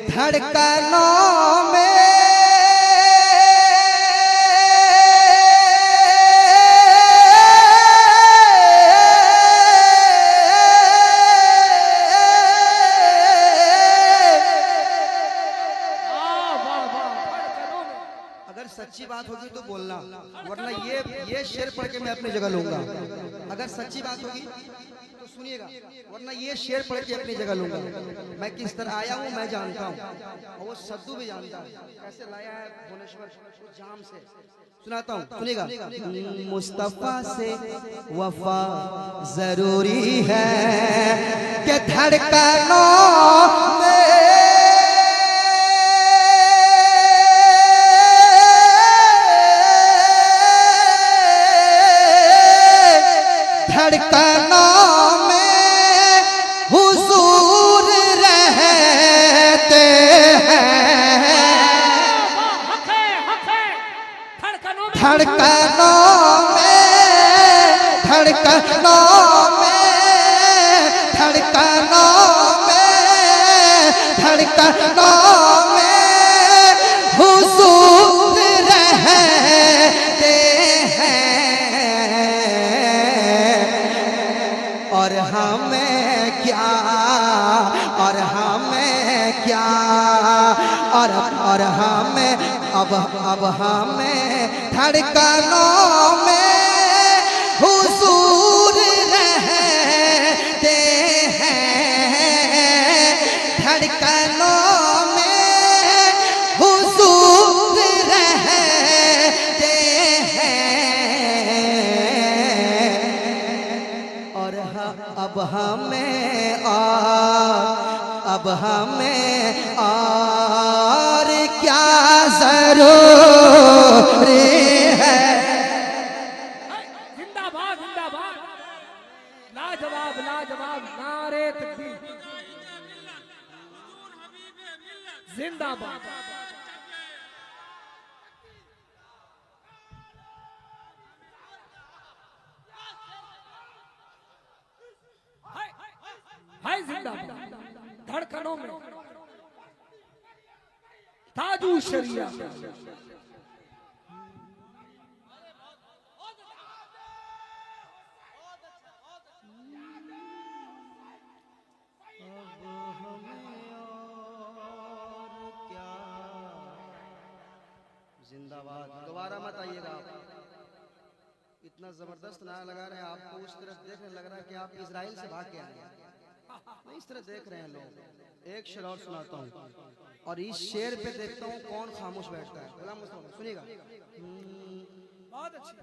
धड़कनों में सच्ची बात होगी तो बोलना, वरना ये शेर पढ़ के मैं अपनी जगह लूंगा। अगर सच्ची बात होगी तो सुनिएगा, वरना ये शेर पढ़ के अपनी जगह लूंगा। मैं किस तरह आया हूँ मैं जानता हूँ, और वो सद्दू भी जानता है कैसे लाया है भुवनेश्वर जाम से। सुनाता हूँ, सुनिएगा। मुस्तफा से वफा जरूरी है कि धड़कनों में धड़कनों में हुजूर रहते हैं। धड़कनों में धड़कनों में धड़कनों में धड़कनों में हुजूर रहते हैं। और हमें क्या, और हमें क्या, और हमें अब हमें धड़कनों में हुजूर रहते हैं। धड़कनों में हुजूर रहते हैं। और अब हमें और क्या जरूरी है। जिंदाबाद जिंदाबाद, लाजवाब लाजवाब, नारे तकबीर, जिंदाबाद। हाय जिंदाबाद। धड़कनों में ताजू शरिया, जिंदाबाद। दोबारा मत आइएगा आप, इतना जबरदस्त नारा लगा रहे हैं। आपको उस तरफ देखने लग रहा है कि आप इजराइल से भाग के आए हैं। मैं इस तरह देख रहे हैं लोग। एक शेर और सुनाता हूँ, और इस शेर पे देखता हूँ कौन खामोश बैठता है। सुनिएगा। बहुत अच्छी।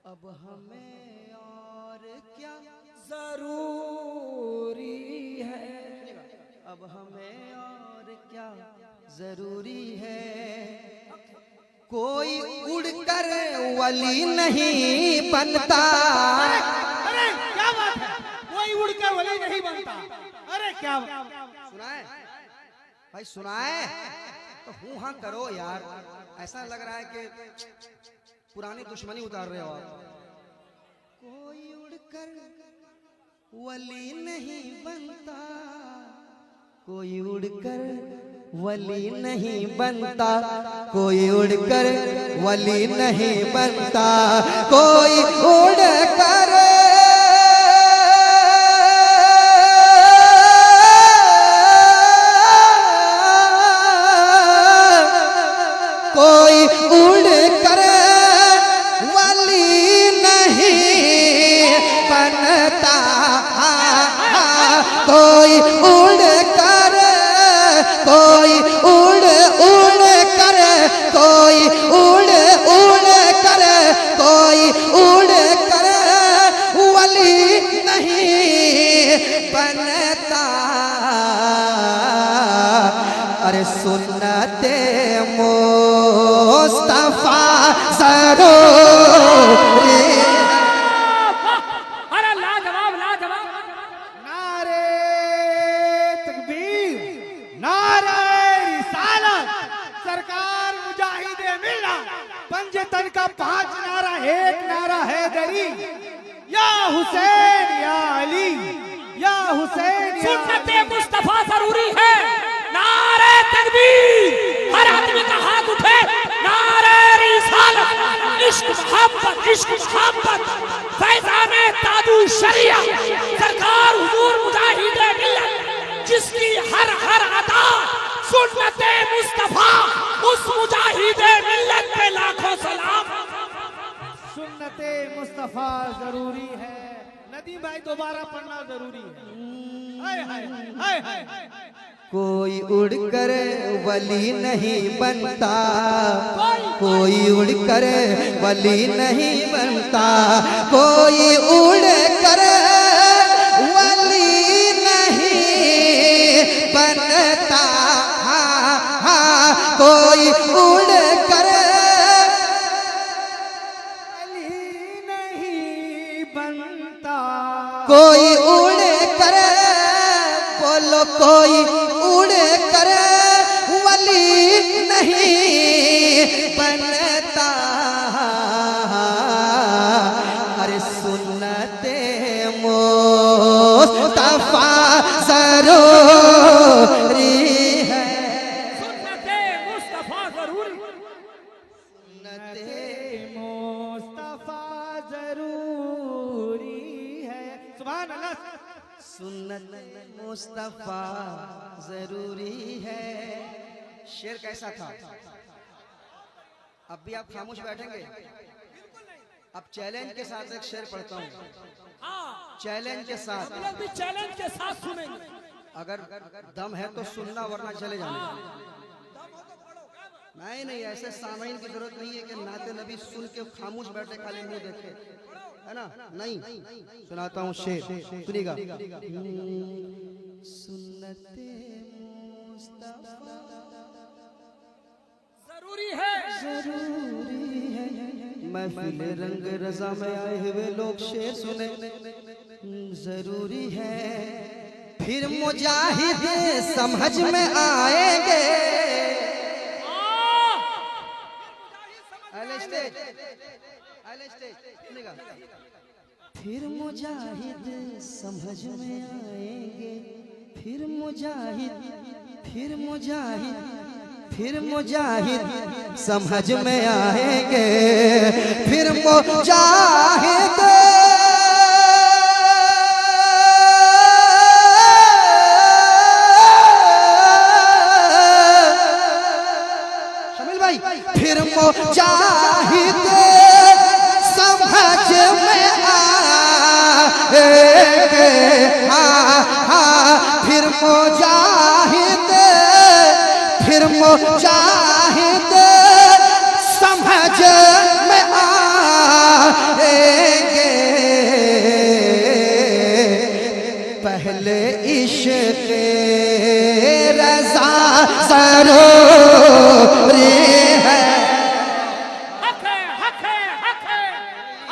अब हमें और क्या जरूरी है, अब हमें और क्या जरूरी है। कोई उड़कर वली नहीं बनता। अरे क्या बात है, कोई उड़कर वली नहीं बनता। अरे क्या सुनाए भाई, सुनाए तो हूँ हाँ करो यार। ऐसा लग रहा है कि पुरानी दुश्मनी उतार रहे हो आप। कोई उड़कर वली नहीं बनता, कोई उड़कर वली नहीं बनता, कोई उड़कर वली नहीं बनता, कोई उड़कर कोई उड़कर वली नहीं बनता, कोई उड़कर, कोई उड़ उड़ कर, कोई उड़ उड़ कर, कोई उड़ कर वली नहीं बनता। अरे सुन्नते मुस्तफा जरूरी। अरे लाजवाब लाजवाब, नारे तकबीर, नारे रिसालत। सरकार मुजाहिदे मिला पंजतन का 5 नारा, एक नारा है दरी, या हुसैन या अली, या हुसैन। सुन्नते मुस्तफा जरूरी है, नारे इश्क मोहब्बत फैज़ाने तादू शरिया सरकार हुजूर मुजाहिद मिल्लत जिसकी हर हर अदा सुन्नते मुस्तफा उस मुजाहिद मिल्लत पे लाखों सलाम। सुन्नते मुस्तफा जरूरी है। नदीम भाई दोबारा पढ़ना जरूरी है। हाय हाय हाय हाय। कोई उड़कर वली नहीं बनता, कोई उड़कर वली नहीं बनता, कोई उड़कर वली नहीं बनता, हाँ हाँ कोई उड़कर वली नहीं बनता, कोई उड़ कर बोलो कोई उड़ कर वली नहीं बनता, अरे सुन्नते मुस्तफा जरूरी है, सुन्नते मुस्तफा जरूरी, सुन्नते मुस्तफा जरूरी है। सुभान अल्लाह। सुन्नत मुस्तफा जरूरी है। शेर कैसा था? अब भी आप खामोश बैठेंगे? अब चैलेंज के साथ एक शेर पढ़ता हूँ, चैलेंज के साथ। हम लोग भी चैलेंज के साथ सुनेंगे। अगर दम है तो सुनना, वरना चले जाना। नहीं नहीं, ऐसे सामईन की जरूरत नहीं है कि नाते नबी सुन के खामोश बैठे खाली मुंह देखे, है ना? नहीं, सुनाता हूँ शेर, सुनिएगा। सुन्नते मुस्तफा जरूरी है, जरूरी है। महफिल रंग रजा में आए हुए लोग शेर सुने, जरूरी है। फिर मुजाहिद समझ में आएंगे। फिर मुजाहिद समझ में आएंगे, फिर मुजाहिद, फिर मुजाहिद, फिर मुजाहिद समझ में आएंगे, फिर मुजाहिद शमील भाई, फिर मुजाहिद समझ में आएंगे, हाँ हाँ फिर मुजाहिद, फिर मुजाहिद समझ में आएंगे। पहले इश्क़ रज़ा ज़रूरी है। हक है, हक है, हक है।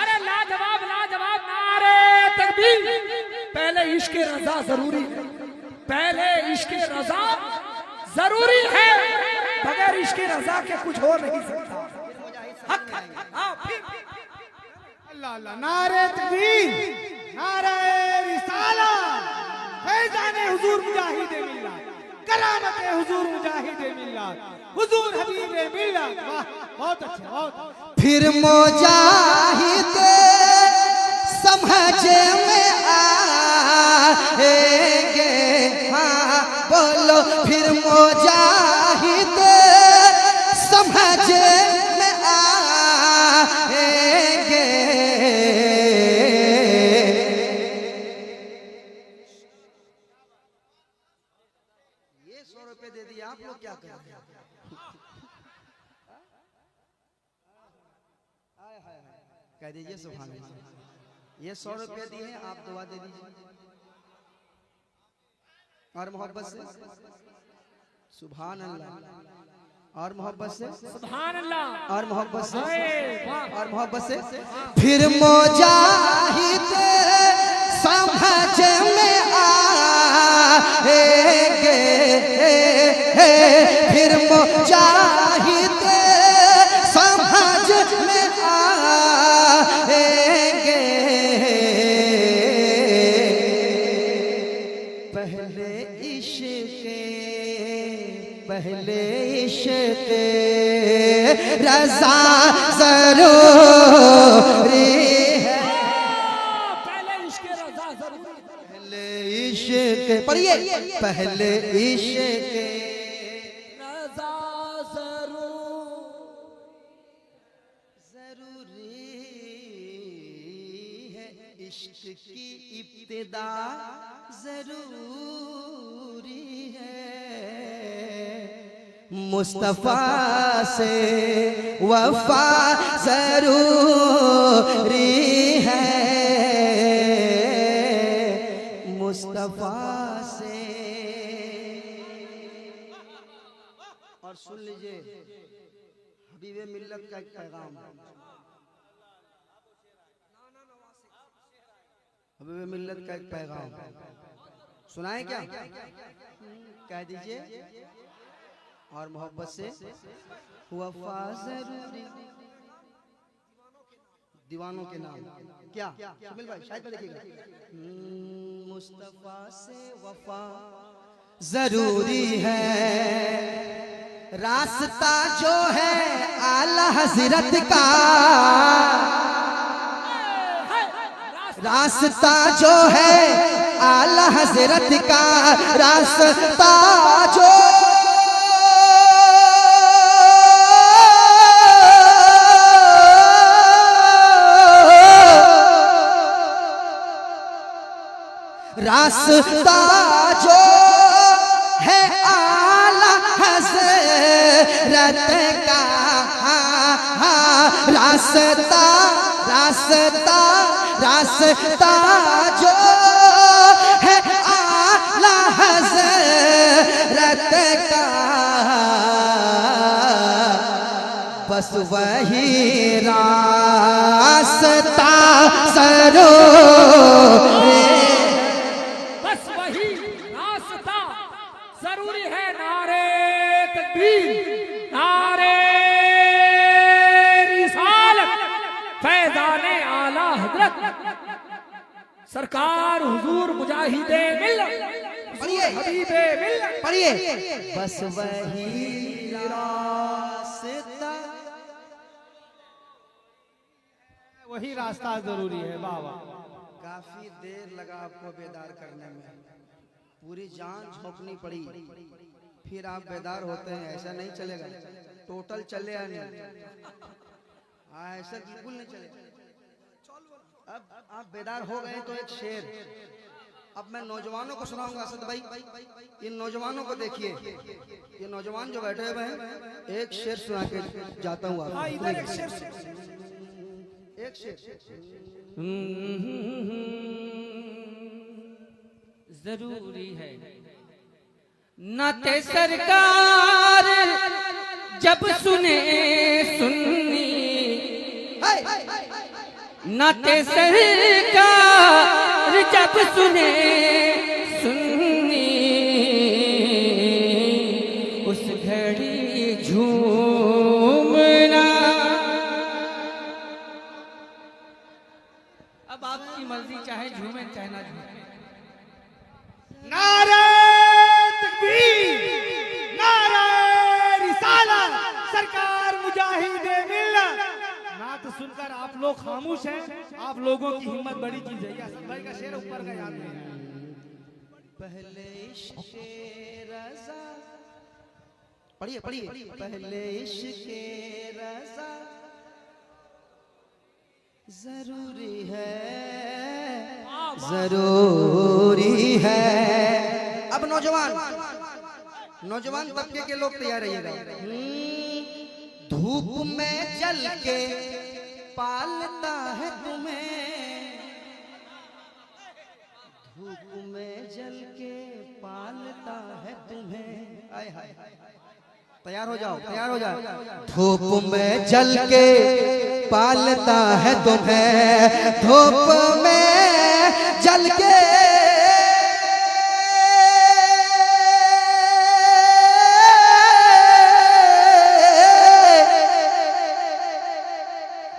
अरे लाजवाब लाजवाब, नारे तकबीर। पहले इश्क रजा जरूरी है, पहले इश्क रजा जरूरी है, बगैर इश्क रजा के कुछ हो नहीं सकता। हक है, हाँ, फिर अल्लाह अल्लाह। नारे तकबीर, नारे रिसालत, फैज़ाने हुजूर मुजाहिद मिल्लत, करामत हुजूर मुजाहिद मिल्लत, हुजूर हबीब मिल्लत। वाह, बहुत अच्छा, बहुत अच्छा। फिर मुजाहिद समझ में आएंगे, हाँ बोलो फिर मुजाहिद समझ में आएंगे। ये 100 रुपए दे दिए, आप लोग क्या कर रहे हैं? कह दीजिए सुभान अल्लाह। ये 100 रुपए दिए हैं, आप दुआ दे दीजिए और मोहब्बत से सुभान अल्लाह, और मोहब्बत से सुभान अल्लाह, और मोहब्बत से वाह। और मोहब्बत से। फिर मुजाहिद समझ में आएंगे, फिर मुजाहिद समझ में आएंगे। पहले इश्क़ पहले इश्क़ रज़ा ज़रूरी है। पहले इश्क रज़ा जरूरी है। पहले इश्क़ पढ़िए, पहले इश्क़ रज़ा जरूरी है, इश्क़ की इब्तिदा जरूरी है। मुस्तफा से वफा जरूरी है, मुस्तफा से। और सुन लीजिए हबीबे मिल्लत का एक पैगाम, हबीबे मिल्लत का एक पैगाम सुनाए क्या? कह दीजिए। और मोहब्बत से वफा जरूरी, दीवानों के नाम क्या? सुमिल भाई शायद में देखिएगा। मुस्तफा से वफा जरूरी है, रास्ता जो है आला हजरत का, रास्ता जो है आला हजरत का, रास्ता जो रास्ता जो है आला हज़रत का, रास्ता रास्ता रास्ता जो है आला हज़रत का, बस वही रास्ता जरूरी, बस वही रास्ता जरूरी है। नारे तकबीर, नारे रिसालत, फैज़ाने आला हज़रत सरकार हुजूर मुजाहिदे मिल्लत, हबीबे मिल्लत। पढ़िए, बस वही रास्ता, वही रास्ता जरूरी है। बाबा काफी देर लगा आपको बेदार करने में, पूरी जान झोंकनी पड़ी, फिर आप बेदार होते हैं। ऐसा नहीं चलेगा, टोटल चले नहीं, ऐसा बिल्कुल नहीं चलेगा। अब आप बेदार हो गए तो एक शेर अब मैं नौजवानों को सुनाऊंगा। असद भाई, इन नौजवानों को देखिए, ये नौजवान जो बैठे हुए हैं, एक शेर सुना के जाता हूँ। आप इधर एक शेर, एक शेर जरूरी है। नाते सरकार जब सुने सुन्नी, नाते सरकार जब सुने सुन्नी, उस घड़ी झूमना। अब आपकी मर्जी, चाहे झूमे चाहे ना झूमे। नारे तकबीर, नारे रिसालत, सरकार मुजाहिदे मिल्लत। नात सुनकर आप लोग खामोश हैं, आप लोगों की हिम्मत बड़ी चीज है। असद भाई का शेर ऊपर का याद नहीं। पहले इश्क़ रज़ा, पढ़िए पढ़िए, पहले इश्क़ रज़ा जरूरी है, जरूरी है। अब नौजवान तबके के लोग तैयार रहिएगा। धूप में जल के पालता है तुम्हें, धूप में जल के पालता है तुम्हें। आय हाय, तैयार हो जाओ, तैयार हो जाओ। धूप में जल के पालता है तुम्हें, धूप में जल के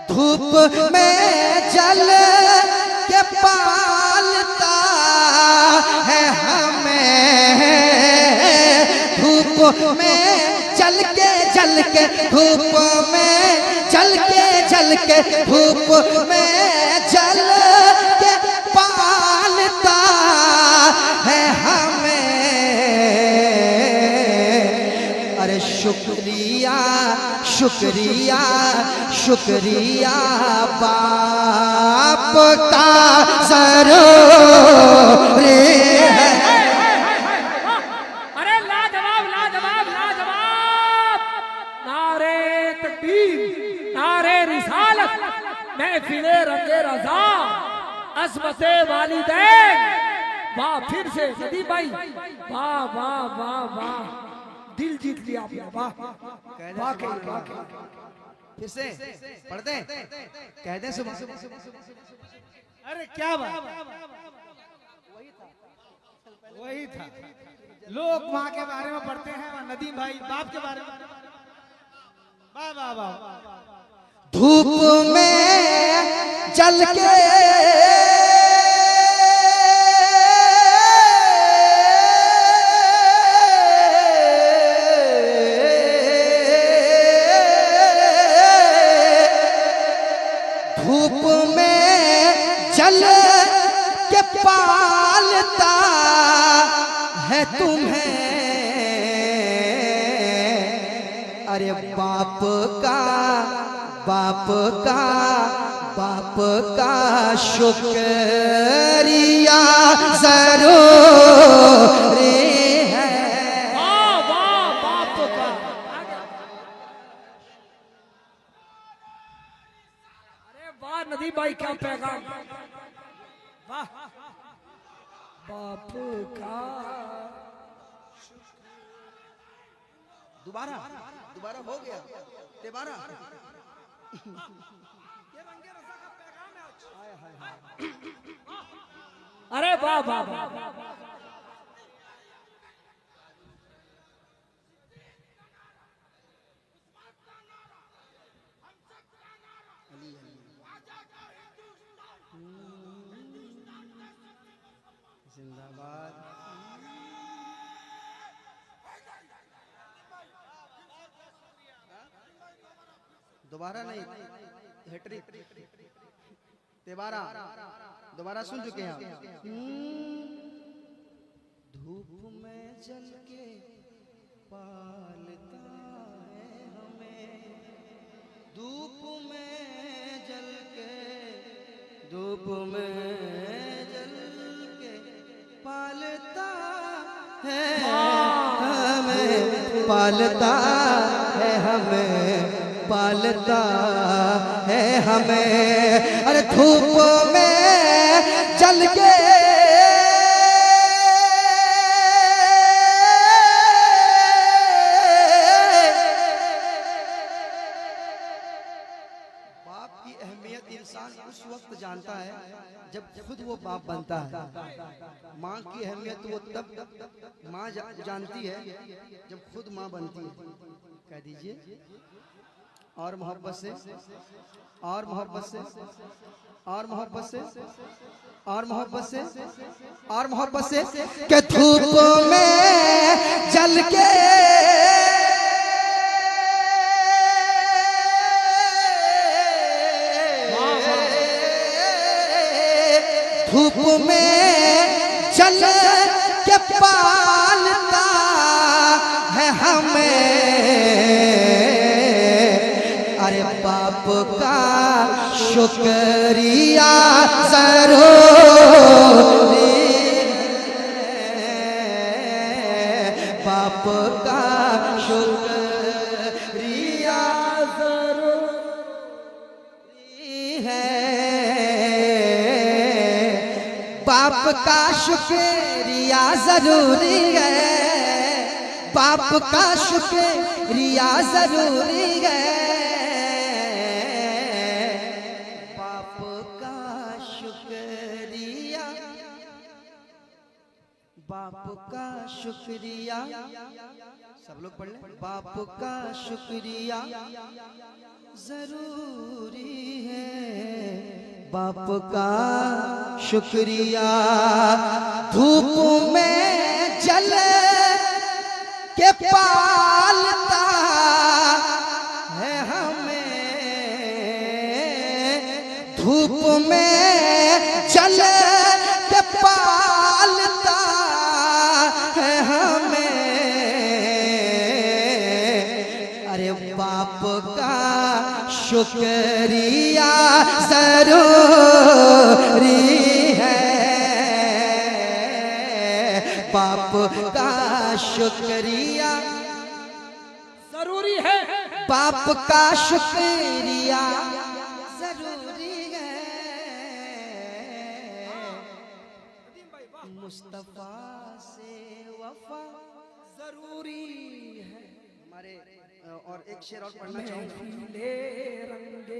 धूप में जल के पालता है हमें, धूप में जल के धूप में जल के धूप में जल के पालता है हमें। अरे शुक्रिया शुक्रिया शुक्रिया बाप का जरूरी है। अरे लाजवाब लाजवाब लाजवाब। नारे तकबीर, नारे रिसालत, महफिले रंगे रजा, अस्मते वालिदैन। वाह, फिर से नदीम भाई, वाह वाह वाह वाह, दिल जीत लिया आपने। वाह वाकई वाकई। फिर से पढ़ते हैं, कह दें सुबह। अरे क्या बात, वही था। लोग माँ के बारे में पढ़ते हैं, वहाँ नदीम भाई बाप के बारे में। वाह वाह वाह। धूप में जल के धूप में जल के पालता है तुम्हें। अरे बाप का शुक्रिया जरूरी है। वाह वाह बाप का। अरे वाह नदीम भाई, क्या पैगाम। वाह, बाप का। दोबारा हो गया, दोबारा। अरे वाह वाह वाह। जिंदाबाद। दोबारा नहीं, हैट्रिक, दोबारा सुन चुके हैं आप। धूप में जल के पालता है हमें, धूप में जल के पालता है हमें, पालता है हमें, पालता है हमें। अरे धूप में जल के बाप की अहमियत इंसान उस वक्त जानता है जब खुद वो बाप बनता है। माँ की अहमियत वो तब माँ जानती है जब खुद माँ बनती है। कह दीजिए, और मोहब्बत से, और मोहब्बत से, और मोहब्बत से, और मोहब्बत से, और मोहब्बत से। के धूप में जल के धूप में जल के पालता है हमें। अरे बाप का शुक्रिया जरूरी है, बाप का शुक्रिया जरूरी है। बाप का शुक्रिया जरूरी है, बाप का शुक्रिया जरूरी है। बाप का शुक्रिया, बाप का शुक्रिया, सब लोग पढ़ लें। बाप का शुक्रिया जरूरी है, बाप का शुक्रिया। धूप में जल के पालता है हमें, धूप में जल के पालता है हमें। अरे बाप का शुक्रिया जरूरी है, बाप का शुक्रिया जरूरी है, बाप का शुक्रिया जरूरी है। मुस्तफा से वफा जरूरी है। हमारे और एक शेर और पढ़ना चाहूंगा। ले रंगे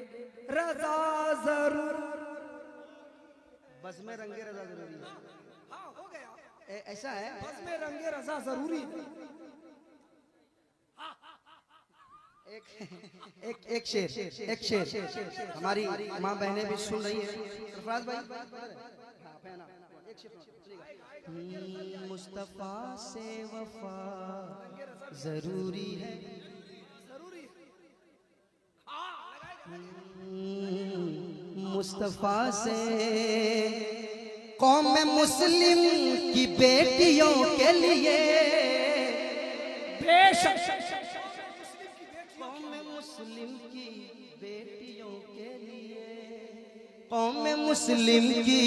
रजा जरूर, बस में रंगे रजा जरूरी है। हाँ हो गया, ऐसा है, बस में रंगे रजा जरूरी है। एक शेर हमारी माँ बहनें भी सुन रही है। सरफराज भाई एक शेर सुनिएगा। मुस्तफा से वफा जरूरी है, मुस्तफा से कौम मुस्लिम की बेटियों के लिए, बेशक कौम मुस्लिम की बेटियों के लिए, कौम मुस्लिम की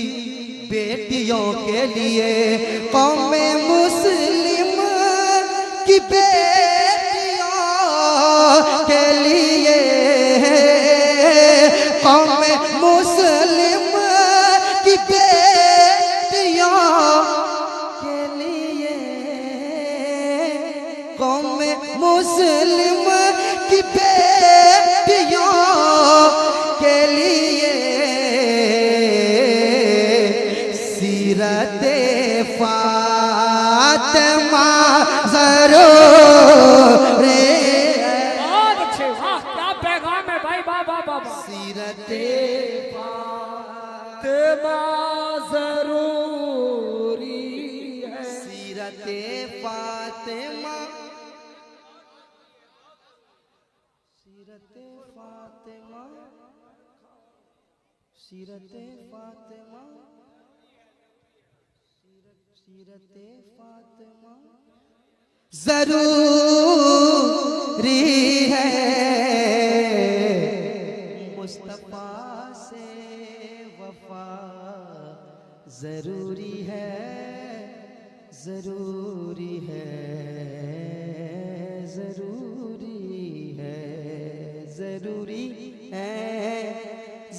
बेटियों के लिए, कौम मुस्लिम की बेटियों के लिए, कौम मुस्लिम की बेटियों के लिए, कौम मुस्लिम की बेटियों के लिए सीरत फातिमा जरूर है। बहुत अच्छे, वाह क्या पैगाम है भाई, वाह वाह वाह। सीरत फातिमा जरूरी है, सीरत फातिमा, सीरत फातिमा, सीरत फातिमा, सीरत फातिमा जरूरी है। मुस्तफा से वफा जरूरी है, जरूरी है, जरूरी है, जरूरी है,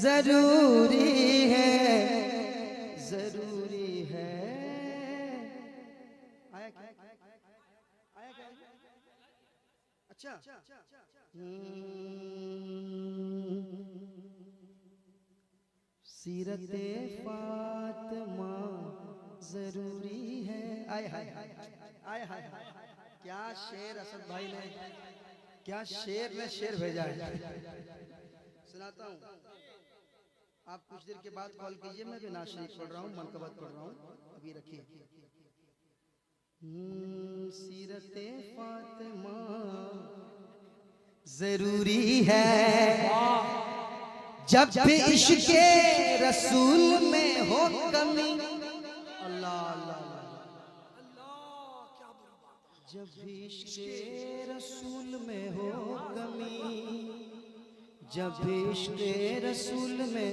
जरूरी है, जरूरी है। आया क्या? आया क्या? अच्छा, सीरत फातिमा जरूरी है। आय हाय हाय आय हाय हाय, क्या शेर असद भाई ने, क्या शेर ने शेर भेजा है। सुनाता हूँ, आप कुछ देर के बाद कॉल कीजिए, मैं भी नात शरीफ पढ़ रहा हूँ, मनकबत पढ़ रहा हूँ, अभी रखिए। सीरत फातिमा जरूरी है, जब भी इश्क़ रसूल में हो कमी। अल्लाह अल्लाह, जब भी इश्क़ रसूल में हो कमी, जब भी इश्क़ रसूल में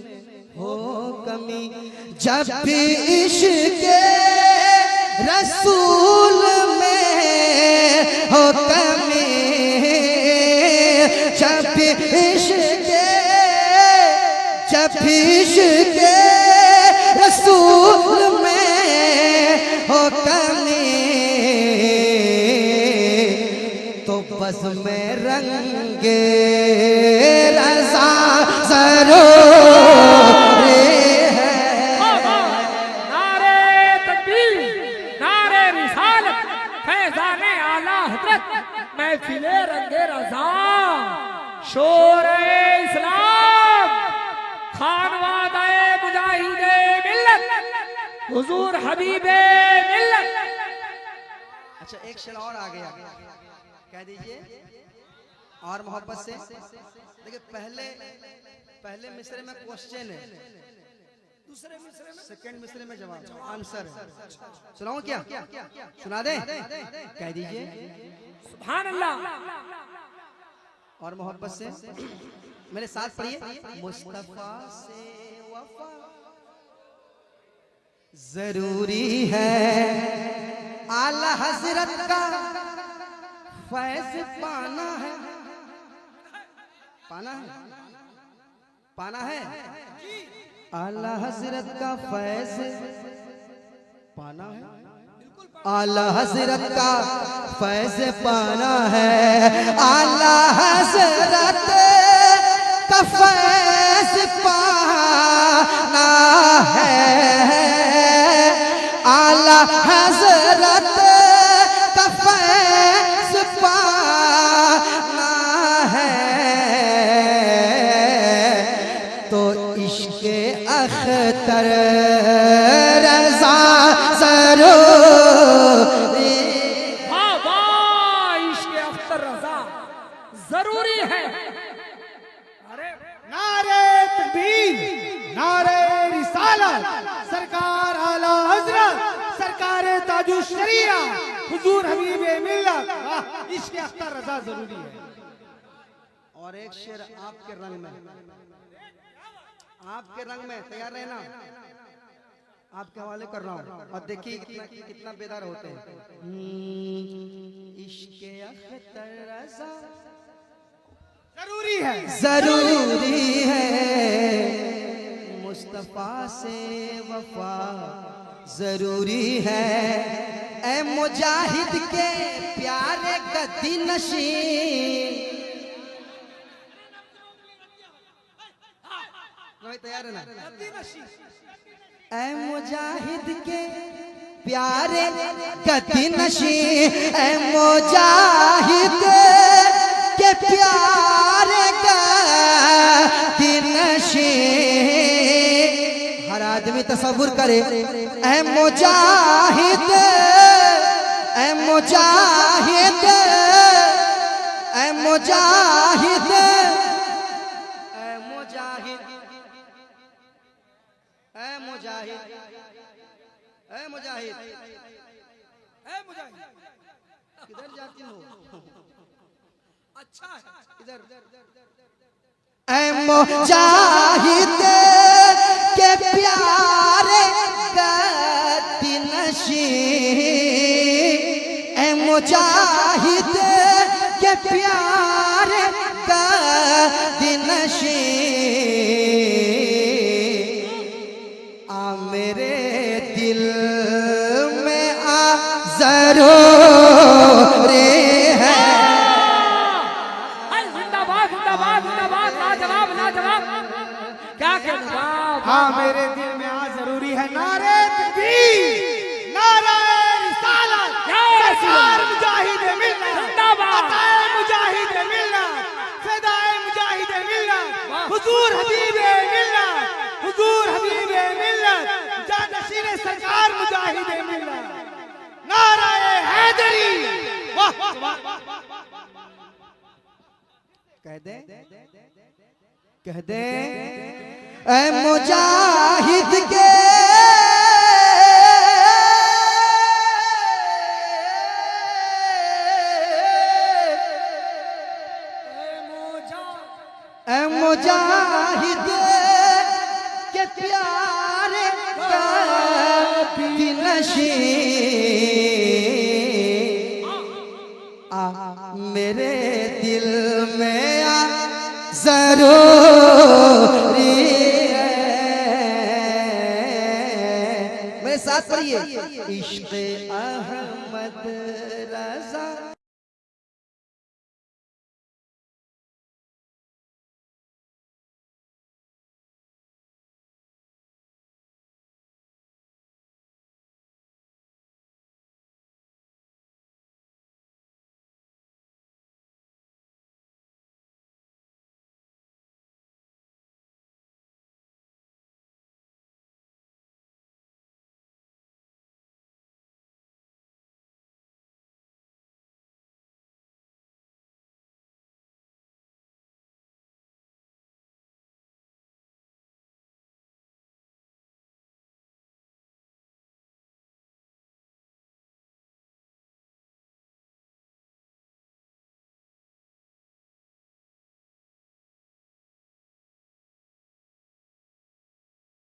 हो कमी, जब भी इश्क़ रसूल में हो कमी, जब भी इश्क़, जब भी इश्क़ रसूल में हो कमी, तो बस में रंगे रज़ा जरूर है। नारे तकबीर, नारे रिसालत, फैज़ाने आला हज़रत, महफ़िले रंगे रज़ा, शोरे इस्लाम, खानवादाए मुजाहिदे मिल्लत, हुजूर हबीबे मिल्लत। अच्छा एक शेर और आ गया, कह दीजिए और मोहब्बत से। देखिए पहले मिसरे में क्वेश्चन है, दूसरे मिसरे में सेकंड मिसरे में जवाब आंसर है। सुनाऊं क्या? सुना दे, कह दीजिए सुभान अल्लाह। और मोहब्बत से मेरे साथ पढ़िए। मुस्तफा से वफा जरूरी है, आला हजरत का फैज पाना है। पाना है, पाना है। आला हजरत का फैज पाना है, आला हजरत का फैज पाना है, आला हजरत का फैज पाना है, आला हजरत का फैज पाना है। तो इश्क अख्तर रज़ा जरूरी, वाह वाह, इश्क अख्तर रज़ा जरूरी है। अरे नारे तकबीर, नारे रिसालत, सरकार आला हजरत, सरकार ताजुश शरिया, हुजूर हबीबे मिल्लत, वाह, इश्क अख्तर रज़ा जरूरी है। और एक शेर आपके रंग में, आपके रंग में तैयार रहना, आपके हवाले कर रहा हूं और देखिए कितना बेदार होते हैं। इश्क अख्तर रज़ा जरूरी है, जरूरी है, मुस्तफा से वफा जरूरी है, ए मुजाहिद के प्यारे गद्दी नशीं। तैयार है ना? ए मुजाहिद के प्यारे गद्दी नशीं, ए मुजाहिद के प्यारे गद्दी नशीं। हर आदमी तसव्वुर करे, ए मुजाहिद, ए मुजाहिद, ए मुजाहिद, ए मुजाहिद, ए मुजाहिद, ए मुजाहिद, ए मुजाहिद, किधर जाती हो? अच्छा है इधर। ए मुजाहिद के प्यारे गद्दी नशीं, ए मुजाहिद के प्यारे गद्दी नशीं। आ मेरे दिल में आ जरूरी है। जिंदाबाद जिंदाबाद जिंदाबाद, लाजवाब लाजवाब, क्या कहना। हाँ मेरे दिल में आ जरूरी है। नारे तकबीर, नारे रिसालत, सरकार मुजाहिद मिल्लत, जिंदाबाद। अताए मुजाहिद मिल्लत, फिदाए मुजाहिद मिल्लत, हुजूर हबीबे मिल्लत, हुजूर हबीबे मिल्लत, जानशीन सरकार मुजाहिद मिल्लत, नारे हैदरी, वाह वाह। कह दे, कह दे, ए मुजाहिद के ए मुजाहिद के प्यारे गद्दी नशीं। आ मेरे दिल में आ जरूरी है। मेरे साथ पढ़िए। इश्क़ अहमद